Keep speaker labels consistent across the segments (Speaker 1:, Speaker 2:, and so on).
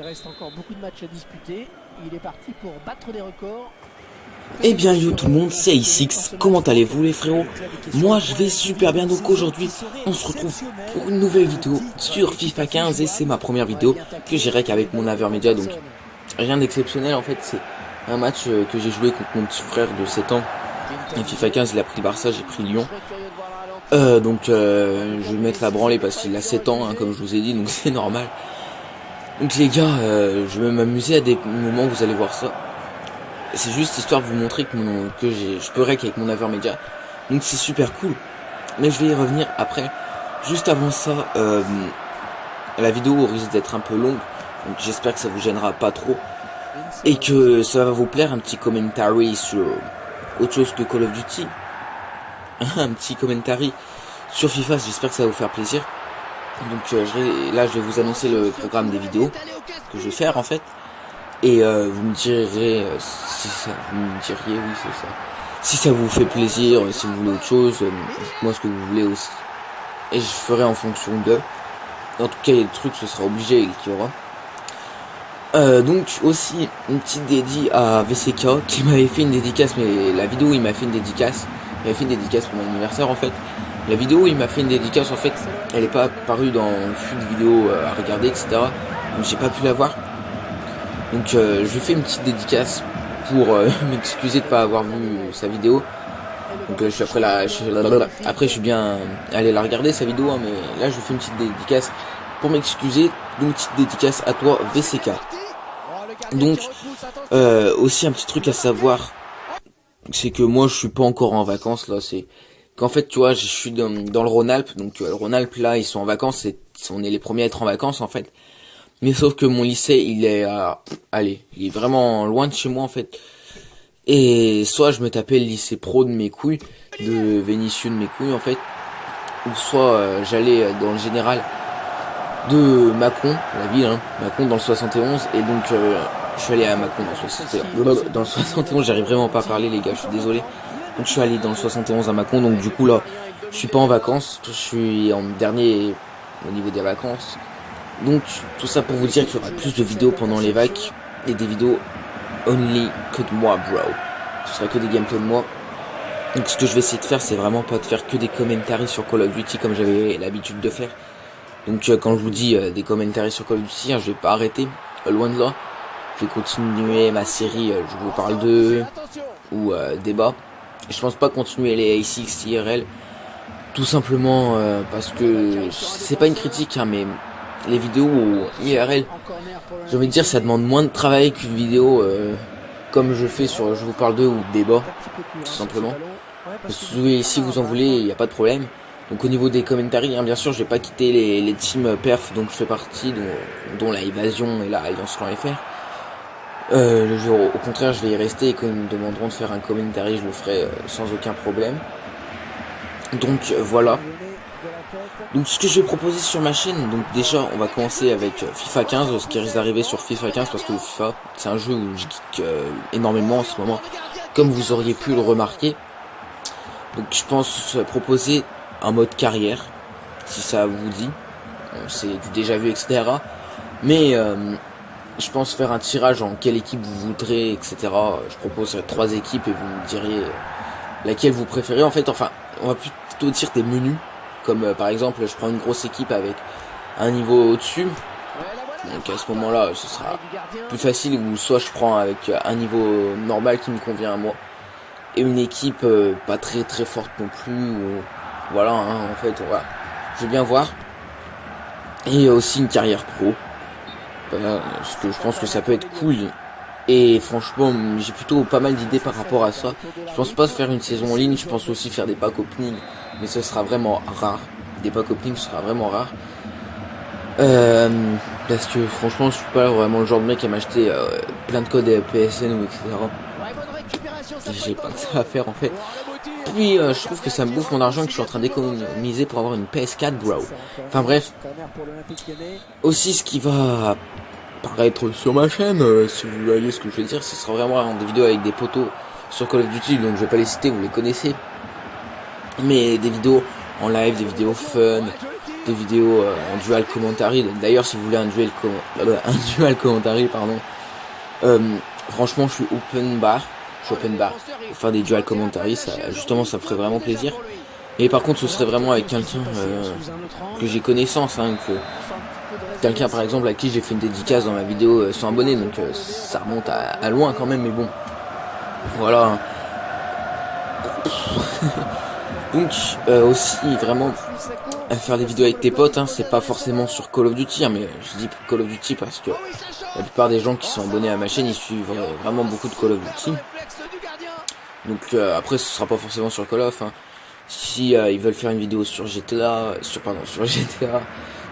Speaker 1: reste encore beaucoup de matchs à disputer. Il est parti pour battre des records.
Speaker 2: Eh bien yo tout le monde, c'est A6, comment allez-vous les frérots? Moi je vais super bien, donc aujourd'hui on se retrouve pour une nouvelle vidéo sur FIFA 15 et c'est ma première vidéo que j'ai rec avec mon Avermedia, donc rien d'exceptionnel en fait, c'est un match que j'ai joué contre mon petit frère de 7 ans. Et FIFA 15 il a pris le Barça, j'ai pris Lyon. Donc je vais mettre la branlée parce qu'il a 7 ans, hein, comme je vous ai dit, donc c'est normal. Donc les gars, je vais m'amuser à des moments où vous allez voir ça. C'est juste histoire de vous montrer que je peux rec avec mon Avermedia. Donc c'est super cool. Mais je vais y revenir après. Juste avant ça, la vidéo risque d'être un peu longue. Donc j'espère que ça vous gênera pas trop. Et que ça va vous plaire, un petit commentary sur autre chose que Call of Duty. Un petit commentary sur FIFA, j'espère que ça va vous faire plaisir. Donc là je vais vous annoncer le programme des vidéos que je vais faire en fait. Et vous me direz si ça, oui c'est ça. Si ça vous fait plaisir, si vous voulez autre chose, dites-moi ce que vous voulez aussi. Et je ferai en fonction d'eux. En tout cas, il y a des trucs, ce sera obligé qu'il y aura. Donc aussi une petite dédie à VCK qui m'avait fait une dédicace, mais la vidéo où il m'a fait une dédicace, il m'a fait une dédicace pour mon anniversaire en fait. La vidéo où il m'a fait une dédicace en fait, elle n'est pas apparue dans le flux de vidéos à regarder, etc. Donc j'ai pas pu la voir. Donc je lui fais une petite dédicace pour m'excuser de pas avoir vu sa vidéo. Donc je suis après je suis bien allé la regarder sa vidéo, hein, mais là je lui fais une petite dédicace pour m'excuser. Donc une petite dédicace à toi VCK. Donc aussi un petit truc à savoir, c'est que moi je suis pas encore en vacances là, c'est qu'en fait tu vois je suis dans le Rhône-Alpes, donc le Rhône-Alpes là ils sont en vacances, on est les premiers à être en vacances en fait. Mais sauf que mon lycée, il est il est vraiment loin de chez moi en fait. Et soit je me tapais le lycée pro de mes couilles, de Vénissieux de mes couilles en fait, ou soit j'allais dans le général de Mâcon, la ville, hein, Mâcon dans le 71, et donc je suis allé à Mâcon dans le 71. Dans le 71, j'arrive vraiment pas à parler les gars, je suis désolé. Donc je suis allé dans le 71 à Mâcon, donc du coup là, je suis pas en vacances, je suis en dernier au niveau des vacances. Donc tout ça pour vous dire qu'il y aura plus de vidéos pendant les vacs et des vidéos only que de moi bro. Ce sera que des gameplays de moi. Donc ce que je vais essayer de faire, c'est vraiment pas de faire que des commentaries sur Call of Duty comme j'avais l'habitude de faire. Donc quand je vous dis des commentaries sur Call of Duty, hein, je vais pas arrêter, loin de là. Je vais continuer ma série Je vous parle d'eux ou débat. Je pense pas continuer les A6 IRL, tout simplement parce que c'est pas une critique, hein, mais les vidéos IRL, j'ai envie de dire, ça demande moins de travail qu'une vidéo comme je fais sur Je vous parle d'eux ou débat, tout simplement. Si vous en voulez, il n'y a pas de problème. Donc au niveau des commentaires, hein, bien sûr, je vais pas quitter les teams perf dont je fais partie, dont la Évasion et la Alliance Clan FR. Au contraire, je vais y rester et quand ils me demanderont de faire un commentaire, je le ferai sans aucun problème. Donc voilà. Donc ce que je vais proposer sur ma chaîne, donc déjà on va commencer avec FIFA 15, ce qui risque d'arriver sur FIFA 15 parce que FIFA c'est un jeu où je geek énormément en ce moment, comme vous auriez pu le remarquer. Donc je pense proposer un mode carrière, si ça vous dit, c'est du déjà vu etc. Mais je pense faire un tirage en quelle équipe vous voudrez etc. Je propose 3 équipes et vous me diriez laquelle vous préférez en fait, enfin on va plutôt dire des menus. Comme par exemple je prends une grosse équipe avec un niveau au-dessus, donc à ce moment là ce sera plus facile, ou soit je prends avec un niveau normal qui me convient à moi et une équipe pas très très forte non plus, ou voilà hein, en fait voilà. Je vais bien voir. Et aussi une carrière pro, voilà, parce que je pense que ça peut être cool. Et franchement j'ai plutôt pas mal d'idées par rapport à ça. Je pense pas faire une saison en ligne, je pense aussi faire des packs opening, mais ce sera vraiment rare. Des packs opening sera vraiment rare. Parce que franchement je suis pas vraiment le genre de mec à m'acheter plein de codes PSN ou etc. J'ai pas que ça à faire en fait. Puis je trouve que ça me bouffe mon argent que je suis en train d'économiser pour avoir une PS4 bro. Enfin bref. Aussi ce qui va paraître sur ma chaîne, si vous voyez ce que je veux dire, ce sera vraiment des vidéos avec des potos sur Call of Duty, donc je vais pas les citer, vous les connaissez, mais des vidéos en live, des vidéos fun, des vidéos en dual commentary. D'ailleurs, si vous voulez un dual commentary, pardon, franchement, je suis open bar. Pour faire des dual commentary, ça, justement, ça me ferait vraiment plaisir. Et par contre, ce serait vraiment avec quelqu'un que j'ai connaissance, hein, quelqu'un par exemple à qui j'ai fait une dédicace dans ma vidéo 100 abonnés, donc ça remonte à loin quand même, mais bon, voilà. Donc aussi vraiment faire des vidéos avec tes potes, hein, c'est pas forcément sur Call of Duty, hein, mais je dis Call of Duty parce que la plupart des gens qui sont abonnés à ma chaîne, ils suivent vraiment beaucoup de Call of Duty. Donc après, ce sera pas forcément sur Call of, hein. Si ils veulent faire une vidéo sur GTA,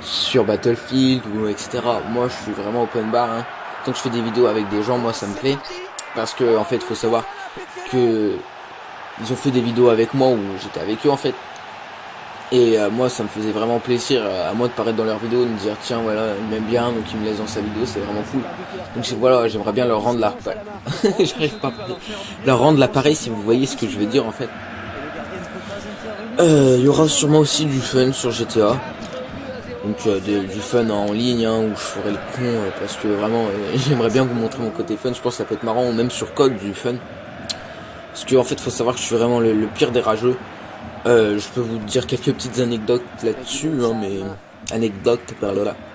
Speaker 2: sur Battlefield ou etc. Moi, je suis vraiment open bar, hein. Tant que je fais des vidéos avec des gens, moi, ça me plaît, parce que en fait, faut savoir que ils ont fait des vidéos avec moi où j'étais avec eux en fait. Et moi, ça me faisait vraiment plaisir à moi de paraître dans leurs vidéos, de me dire tiens voilà, il m'aime bien, donc il me laisse dans sa vidéo, c'est vraiment cool. Donc voilà, j'aimerais bien leur rendre j'arrive pas à leur rendre l'appareil, si vous voyez ce que je veux dire en fait. Il y aura sûrement aussi du fun sur GTA. Donc du fun en ligne, hein, où je ferai le con parce que vraiment j'aimerais bien vous montrer mon côté fun. Je pense que ça peut être marrant, ou même sur COD du fun. Parce que en fait, faut savoir que je suis vraiment le pire des rageux. Je peux vous dire quelques petites anecdotes là-dessus, hein, mais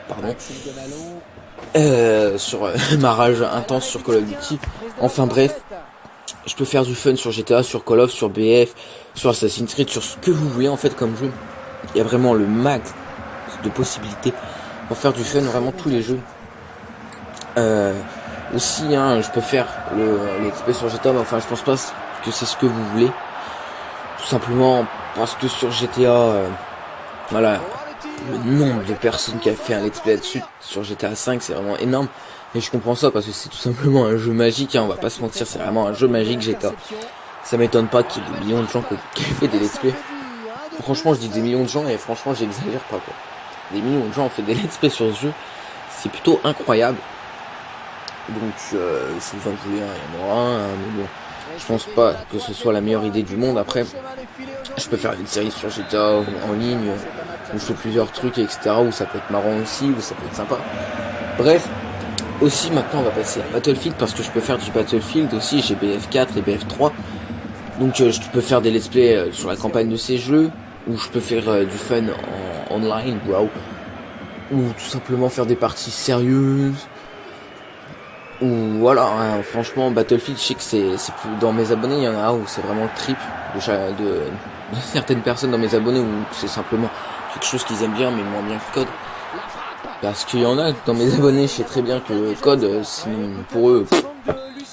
Speaker 2: pardon. Sur ma rage intense sur Call of Duty. Enfin bref, je peux faire du fun sur GTA, sur Call of, sur BF, sur Assassin's Creed, sur ce que vous voulez en fait comme jeu. Il y a vraiment le max de possibilités pour faire du fun, vraiment tous les jeux. Aussi, hein, je peux faire l'XP sur GTA, mais enfin je pense pas que c'est ce que vous voulez. Tout simplement parce que sur GTA, voilà, le nombre de personnes qui a fait un let's play là-dessus, sur GTA 5, c'est vraiment énorme. Et je comprends ça parce que c'est tout simplement un jeu magique, hein, on va pas se mentir, c'est vraiment un jeu magique GTA. Ça m'étonne pas qu'il y ait des millions de gens qui aient fait des let's play. Franchement, je dis des millions de gens et franchement, j'exagère pas quoi. Des millions de gens ont fait des let's play sur ce jeu, c'est plutôt incroyable. Donc, si vous en voulez un, il y en aura un, mais bon. Je pense pas que ce soit la meilleure idée du monde. Après, je peux faire une série sur GTA en ligne, où je fais plusieurs trucs, etc. Où ça peut être marrant aussi, où ça peut être sympa. Bref, aussi maintenant on va passer à Battlefield, parce que je peux faire du Battlefield aussi. J'ai BF4 et BF3. Donc je peux faire des let's play sur la campagne de ces jeux, ou je peux faire du fun en online, bro. Ou tout simplement faire des parties sérieuses. Ou voilà, hein, franchement Battlefield, je sais que c'est plus dans mes abonnés, il y en a où c'est vraiment le trip de certaines personnes dans mes abonnés, où c'est simplement quelque chose qu'ils aiment bien mais moins bien que COD. Parce qu'il y en a dans mes abonnés, je sais très bien que COD, pour eux,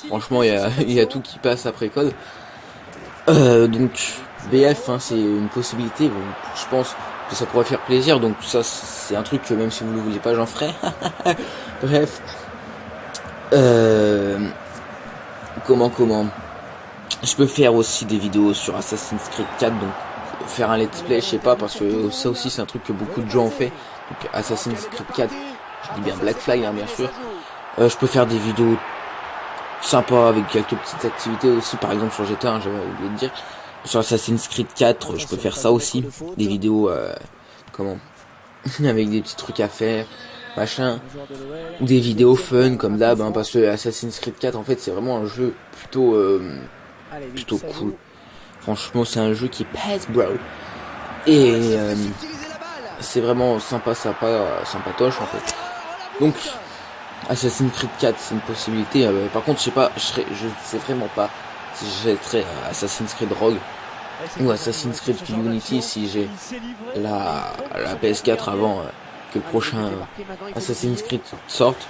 Speaker 2: franchement il y a tout qui passe après COD. Donc BF, hein, c'est une possibilité, bon, je pense que ça pourrait faire plaisir, donc ça c'est un truc que même si vous ne le voulez pas, j'en ferai. Bref. Comment je peux faire aussi des vidéos sur Assassin's Creed 4, donc faire un let's play, je sais pas, parce que ça aussi c'est un truc que beaucoup de gens ont fait. Donc Assassin's Creed 4, je dis bien Black Flag, hein, bien sûr. Je peux faire des vidéos sympas avec quelques petites activités aussi, par exemple sur GTA, hein, j'avais oublié de dire. Sur Assassin's Creed 4, je peux faire ça aussi, des vidéos avec des petits trucs à faire, machin, ou des vidéos fun comme d'hab, hein, parce que Assassin's Creed 4 en fait c'est vraiment un jeu plutôt cool. Franchement c'est un jeu qui pèse, bro, et c'est vraiment sympatoche en fait. Donc Assassin's Creed 4 c'est une possibilité. Par contre je sais vraiment pas si j'achèterais Assassin's Creed Rogue ou Assassin's Creed Unity si j'ai la PS4 avant que le prochain Assassin's Creed sorte,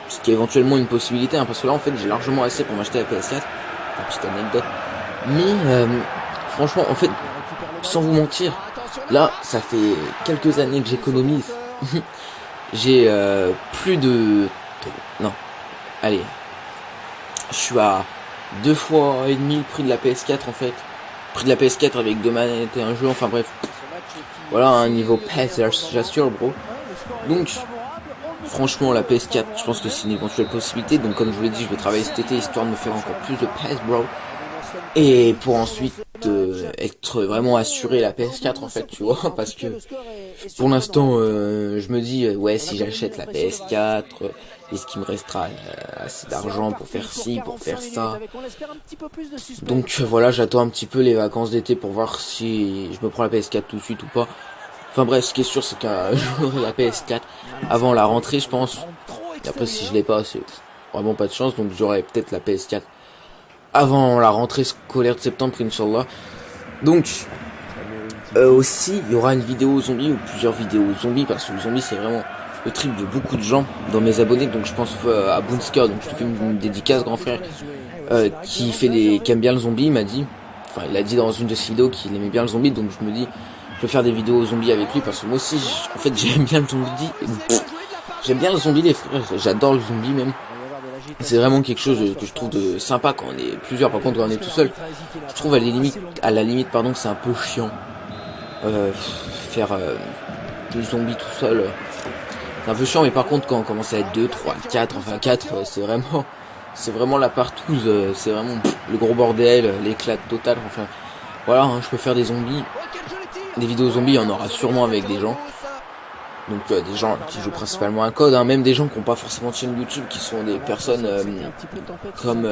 Speaker 2: ce qui est éventuellement une possibilité, hein, parce que là en fait j'ai largement assez pour m'acheter la PS4, petite anecdote. Mais franchement en fait, sans vous mentir, là ça fait quelques années que j'économise. J'ai plus de... Non, allez, je suis à 2 fois et demi le prix de la PS4 en fait. Prix de la PS4 avec 2 manettes et un jeu, enfin bref. Voilà, un niveau PS, j'assure, bro. Donc, franchement, la PS4, je pense que c'est une éventuelle possibilité. Donc, comme je vous l'ai dit, je vais travailler cet été histoire de me faire encore plus de PS, bro. Et pour ensuite être vraiment assuré la PS4, en fait, tu vois. Parce que pour l'instant, je me dis, ouais, si j'achète la PS4, est-ce qu'il me restera assez d'argent pour faire ci, pour faire ça. Donc voilà, j'attends un petit peu les vacances d'été pour voir si je me prends la PS4 tout de suite ou pas. Enfin bref, ce qui est sûr, c'est que j'aurai la PS4 avant la rentrée, je pense. Et après, si je l'ai pas, c'est vraiment pas de chance. Donc j'aurai peut-être la PS4 avant la rentrée scolaire de septembre, Inch'Allah. Donc aussi, il y aura une vidéo zombie ou plusieurs vidéos zombies, parce que le zombie, c'est vraiment le trip de beaucoup de gens dans mes abonnés. Donc je pense à Boonsker, donc je te fais une dédicace, grand frère, qui aime bien le zombie. Il m'a dit, enfin il a dit dans une de ses vidéos qu'il aimait bien le zombie. Donc je me dis, je vais faire des vidéos zombies avec lui, parce que moi aussi en fait j'aime bien le zombie. J'aime bien le zombie, les frères, j'adore le zombie même. C'est vraiment quelque chose que je trouve de sympa quand on est plusieurs. Par contre, quand on est tout seul, je trouve à la limite pardon, que c'est un peu chiant. Faire des zombies tout seul, c'est un peu chiant. Mais par contre, quand on commence à être 2, 3, 4, enfin 4, c'est vraiment la partouze, c'est vraiment le gros bordel, l'éclat total. Enfin voilà, hein, je peux faire des zombies, des vidéos zombies, il y en aura sûrement avec des gens. Donc des gens qui jouent principalement un code, hein, même des gens qui n'ont pas forcément de chaîne YouTube, qui sont des personnes comme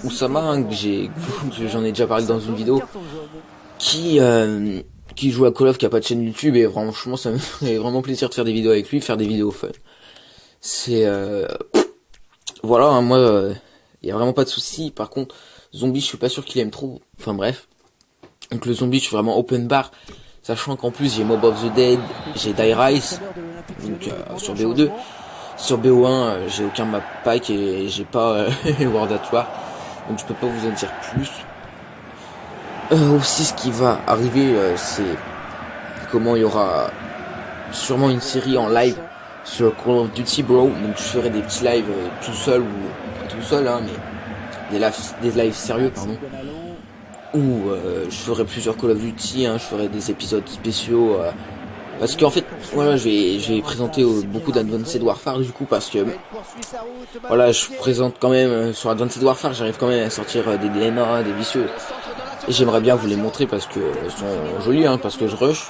Speaker 2: Oussama, hein, que j'en ai déjà parlé dans une vidéo, qui joue à Call of, qui a pas de chaîne YouTube, et franchement ça me fait vraiment plaisir de faire des vidéos avec lui, faire des vidéos fun. C'est voilà, hein, moi y a vraiment pas de souci. Par contre, zombie, je suis pas sûr qu'il aime trop. Enfin bref. Donc le zombie, je suis vraiment open bar. Sachant qu'en plus j'ai Mob of the Dead, j'ai Die Rise, donc sur BO2, sur BO1 j'ai aucun map pack et j'ai pas World at War, donc je peux pas vous en dire plus. Aussi ce qui va arriver, c'est comment il y aura sûrement une série en live sur Call of Duty, bro. Donc je ferai des petits lives tout seul, ou pas tout seul, hein, mais des lives sérieux, pardon. Où je ferai plusieurs Call of Duty, hein, je ferai des épisodes spéciaux, parce qu'en fait voilà, je vais présenter beaucoup d'Advanced Warfare du coup, parce que voilà, je présente quand même sur Advanced Warfare, j'arrive quand même à sortir des DNA, des vicieux, et j'aimerais bien vous les montrer parce que elles sont jolies, hein, parce que je rush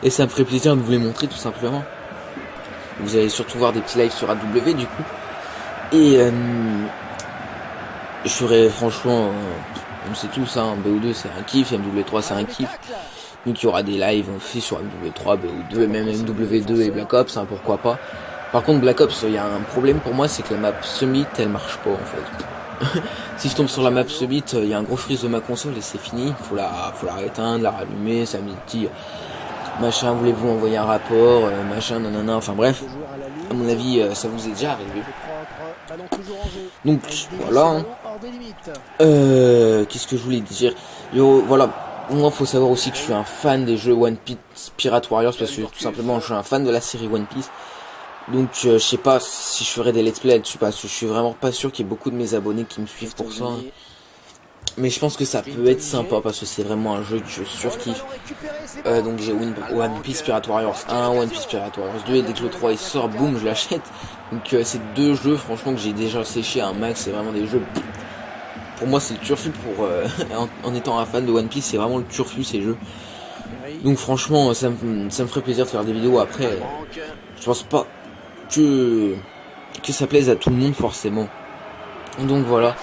Speaker 2: et ça me ferait plaisir de vous les montrer tout simplement. Vous allez surtout voir des petits lives sur AW du coup, et je ferai franchement on sait tous, hein, BO2 c'est un kiff, MW3 c'est un kiff. Donc il y aura des lives aussi sur MW3, BO2 et même MW2 et Black Ops, hein, pourquoi pas. Par contre Black Ops, il y a un problème pour moi, c'est que la map Summit elle marche pas en fait. Si je tombe sur la map Summit, il y a un gros freeze de ma console et c'est fini. Faut la rééteindre, la rallumer, ça me dit machin, voulez-vous envoyer un rapport, machin, nanana, enfin bref. À mon avis, ça vous est déjà arrivé. Donc voilà, hein. Qu'est-ce que je voulais dire, voilà, moi faut savoir aussi que je suis un fan des jeux One Piece Pirate Warriors, parce que tout simplement je suis un fan de la série One Piece. Donc je sais pas si je ferai des let's play là-dessus, parce que je suis vraiment pas sûr qu'il y ait beaucoup de mes abonnés qui me suivent pour ça, hein. Mais je pense que ça peut être sympa, parce que c'est vraiment un jeu que je surkiffe. Donc j'ai One Piece Pirate Warriors 1, One Piece Pirate Warriors 2, et dès que le 3 il sort, boum, je l'achète. Donc c'est deux jeux franchement que j'ai déjà séché à un max, c'est vraiment des jeux, pour moi c'est le turfu, pour en étant un fan de One Piece, c'est vraiment le turfu ces jeux. Donc franchement ça me ferait plaisir de faire des vidéos. Après je pense pas que ça plaise à tout le monde forcément. Donc voilà.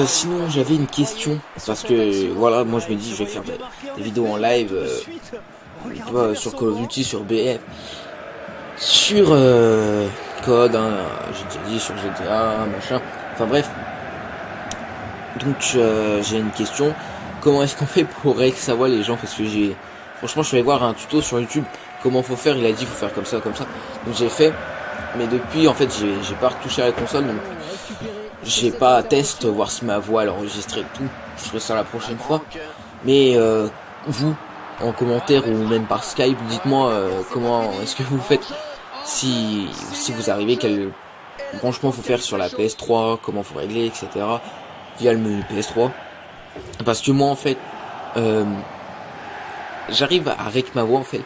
Speaker 2: Sinon j'avais une question, parce que voilà, moi je me dis je vais faire des vidéos en live, sur Call of Duty, sur BF, sur Code, hein, j'ai déjà dit, sur GTA, machin, enfin bref. Donc j'ai une question, comment est-ce qu'on fait pour savoir les gens, parce que franchement je suis allé voir un tuto sur YouTube, comment faut faire, il a dit faut faire comme ça, donc j'ai fait, mais depuis en fait j'ai pas retouché à la console, donc j'ai pas à test, voir si ma voix elle enregistre et tout, je ferai ça la prochaine fois. Mais vous, en commentaire ou même par Skype, dites-moi comment est-ce que vous faites, si vous arrivez, quel branchement faut faire sur la PS3, comment faut régler, etc. via le menu PS3. Parce que moi en fait, j'arrive à rec ma voix en fait.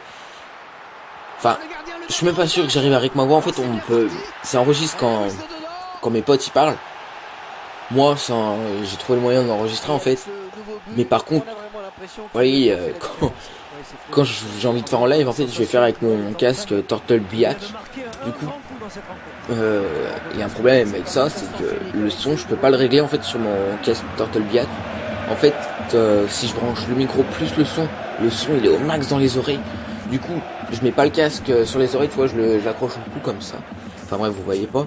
Speaker 2: Enfin, je suis même pas sûr que j'arrive à rec ma voix en fait, ça enregistre quand mes potes y parlent. Moi, j'ai trouvé le moyen d'enregistrer en fait. Mais par contre, vous voyez, quand j'ai envie de faire en live, en fait, je vais faire avec mon casque Turtle Beach. Du coup, il y a un problème avec ça, c'est que le son, je peux pas le régler en fait sur mon casque Turtle Beach. En fait, si je branche le micro plus le son il est au max dans les oreilles. Du coup, je mets pas le casque sur les oreilles, tu vois, je l'accroche au cou comme ça. Enfin bref, vous voyez pas.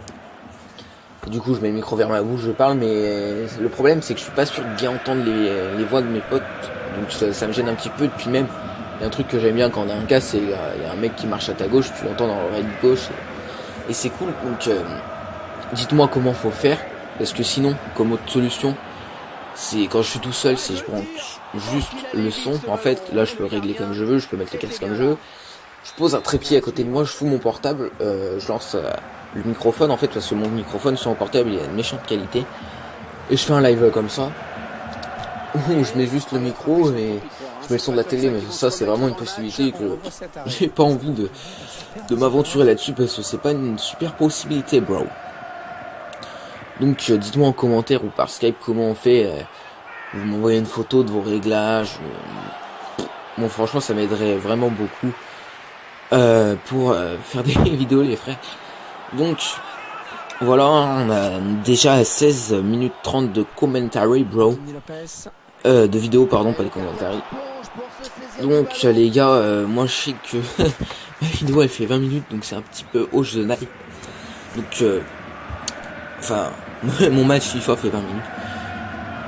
Speaker 2: Du coup, je mets le micro vers ma bouche, je parle, mais le problème, c'est que je suis pas sûr de bien entendre les voix de mes potes. Donc ça me gêne un petit peu. Puis même, il y a un truc que j'aime bien quand on a un casque, c'est il y a un mec qui marche à ta gauche, tu l'entends dans l'oreille gauche. Et c'est cool. Donc, dites-moi comment faut faire. Parce que sinon, comme autre solution, c'est quand je suis tout seul, c'est je branche juste le son. En fait, là, je peux régler comme je veux, je peux mettre le casque comme je veux. Je pose un trépied à côté de moi, je fous mon portable, je lance le microphone en fait, parce que mon microphone sur mon portable il a une méchante qualité. Et je fais un live comme ça, où je mets juste le micro et je mets le son de la télé, mais ça c'est vraiment une possibilité que j'ai pas envie de m'aventurer là-dessus, parce que c'est pas une super possibilité, bro. Donc dites-moi en commentaire ou par Skype comment on fait, vous m'envoyez une photo de vos réglages. Bon franchement ça m'aiderait vraiment beaucoup. Pour faire des vidéos les frères. Donc voilà, on a déjà 16 minutes 30 de commentary bro, de vidéo pardon, pas de commentary. Donc les gars, moi je sais que ma vidéo elle fait 20 minutes, donc c'est un petit peu hoche de night. Donc enfin mon match FIFA fait 20 minutes.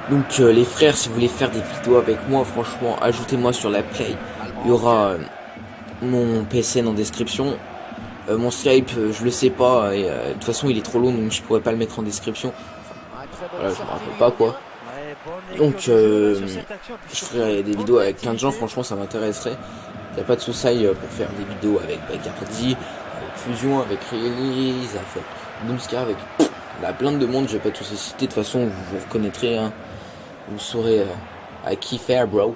Speaker 2: Donc les frères, si vous voulez faire des vidéos avec moi, franchement ajoutez-moi sur la play. Il y aura mon PSN en description. Mon Skype, je le sais pas, et de toute façon il est trop long, donc je pourrais pas le mettre en description. Voilà, je me rappelle pas quoi. Donc je ferai des vidéos avec plein de gens, franchement ça m'intéresserait. Y a pas de souci pour faire des vidéos avec Bacardi, avec Fusion, avec Release, avec Boomska, avec plein de monde, je vais pas tous les citer, de toute façon vous reconnaîtrez, hein. Vous saurez à qui faire bro.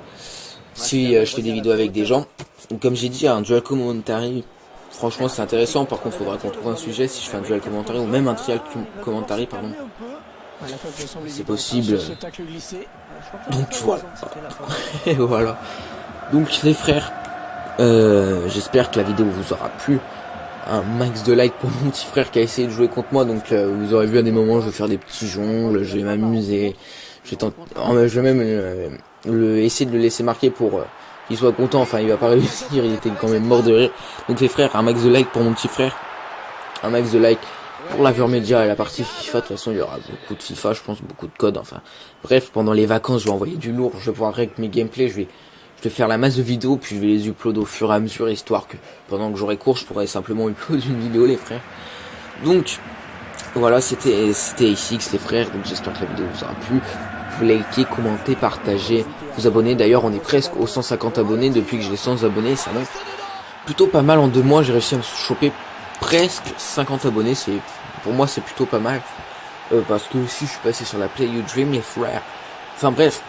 Speaker 2: Si je fais des vidéos avec des gens. Donc, comme j'ai dit, un dual commentary, franchement c'est intéressant. Par contre, il faudra qu'on trouve un sujet si je fais un dual commentary ou même un trial commentary, pardon. C'est possible. Donc voilà. Et voilà. Donc les frères, j'espère que la vidéo vous aura plu. Un max de like pour mon petit frère qui a essayé de jouer contre moi. Donc vous aurez vu à des moments, je vais faire des petits jongles, je vais m'amuser. Je vais même essayer de le laisser marquer pour qu'il soit content. Enfin, il va pas réussir, il était quand même mort de rire. Donc les frères, un max de like pour mon petit frère, un max de like pour la Vermedia et la partie FIFA. De toute façon, il y aura beaucoup de FIFA, je pense, beaucoup de codes. Enfin, bref, pendant les vacances, je vais envoyer du lourd. Je vais pouvoir régler mes gameplays. Je vais faire la masse de vidéos, puis je vais les upload au fur et à mesure, histoire que pendant que j'aurai cours, je pourrais simplement upload une vidéo, les frères. Donc voilà, c'était A6 les frères. Donc j'espère que la vidéo vous aura plu. Vous likez, commentez, partagez, vous abonnez. D'ailleurs, on est presque aux 150 abonnés. Depuis que j'ai 100 abonnés, ça monte plutôt pas mal. En 2 mois, j'ai réussi à me choper presque 50 abonnés. Pour moi, c'est plutôt pas mal. Parce que aussi, je suis passé sur la Play You Dream, les frères. Enfin bref,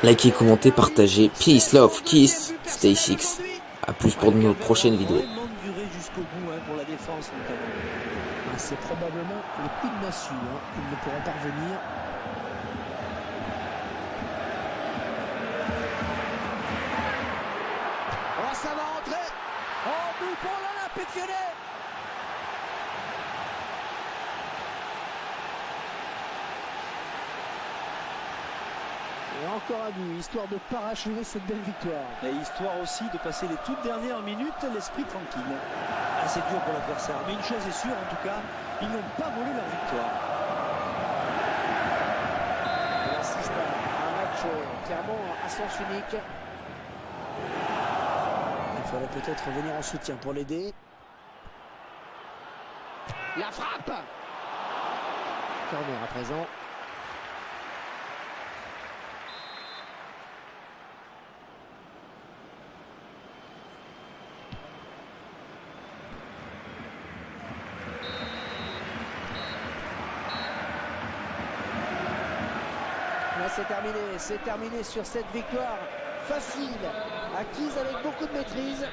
Speaker 2: likez, commentez, partagez. Peace, love, kiss, stay six. A plus pour nos prochaines vidéos.
Speaker 1: C'est probablement le coup de massue, hein. Il ne pourra pas revenir. Oh, ça va rentrer. Oh, but pour l'Olympique Lyonnais. Et encore un but, histoire de parachever cette belle victoire.
Speaker 3: Et histoire aussi de passer les toutes dernières minutes l'esprit tranquille. Assez dur pour l'adversaire, mais une chose est sûre en tout cas, ils n'ont pas volé leur victoire.
Speaker 1: On assiste à un match clairement à sens unique. Il faudrait peut-être venir en soutien pour l'aider. La frappe. Corner à présent. Là, c'est terminé sur cette victoire facile, acquise avec beaucoup de maîtrise.